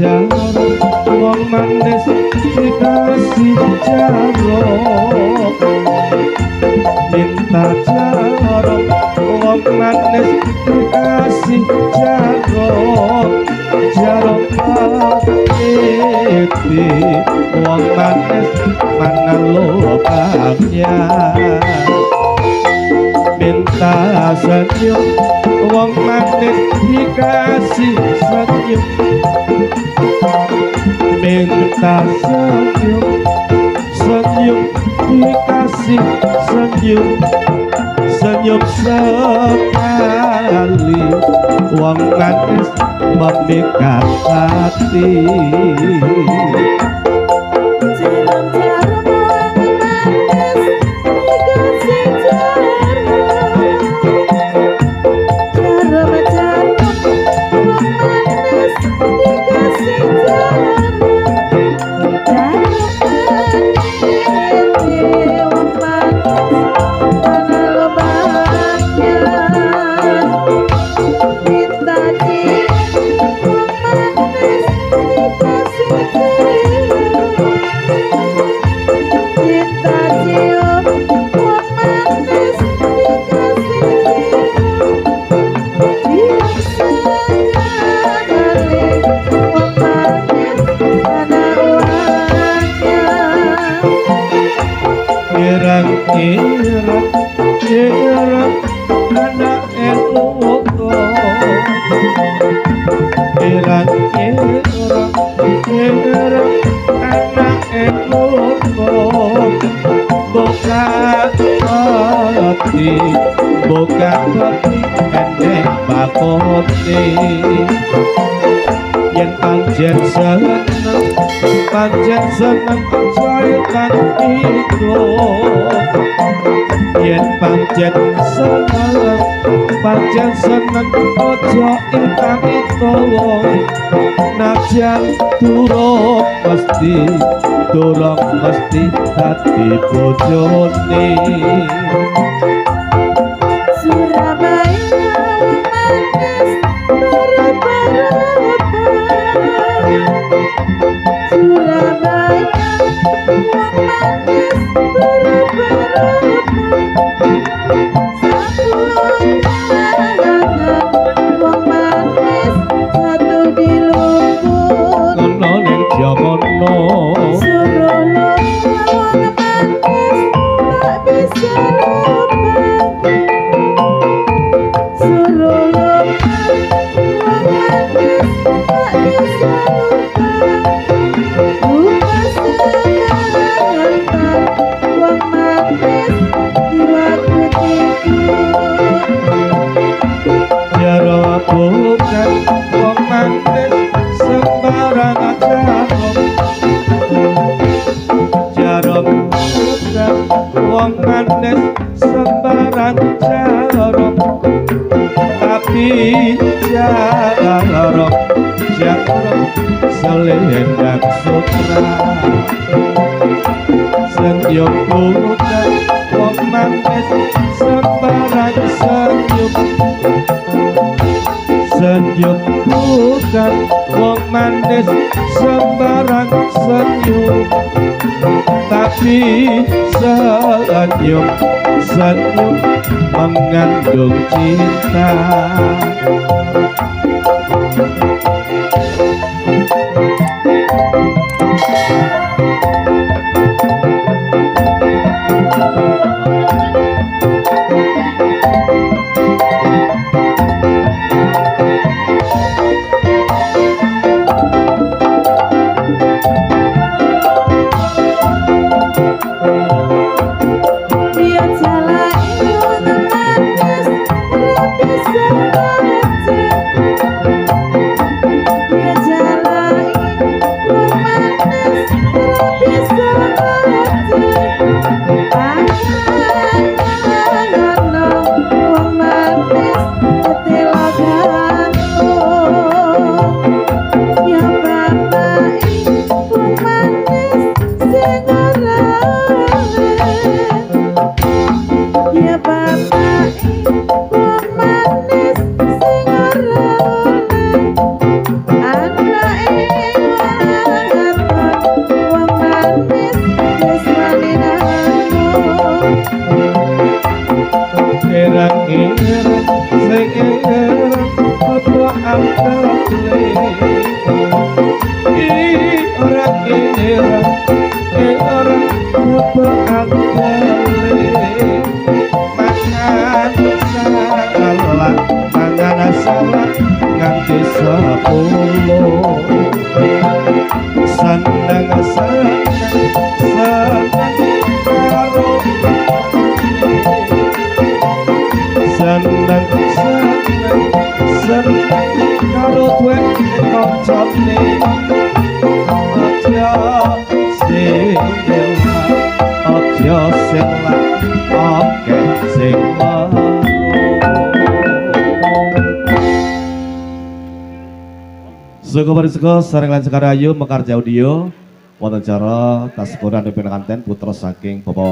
jaruk wong manis dikasih jaruk minta jaruk wong manis dikasih jaruk jaruk pati wong manis mana lubangnya minta senyum wong manis dikasih senyum minta senyum senyum dikasih senyum senyum sekali wong manis memikat hati bukan hati pendek bakote yen panjen seneng jaitan itu yen panjen seneng ojo ikan itu najan durung mesti hati bojone selendang sutra senyum bukan wong manis sembarang senyum senyum bukan wong manis sembarang senyum tapi senyum senyum mengandung cinta Dia jalan itu manis, bisa karo duwe kancane aja sing oke sing Suku Parisiko sareng lan sekarayu mekarja audio wonten cara tasekuran dipinakanten putra saking Bapak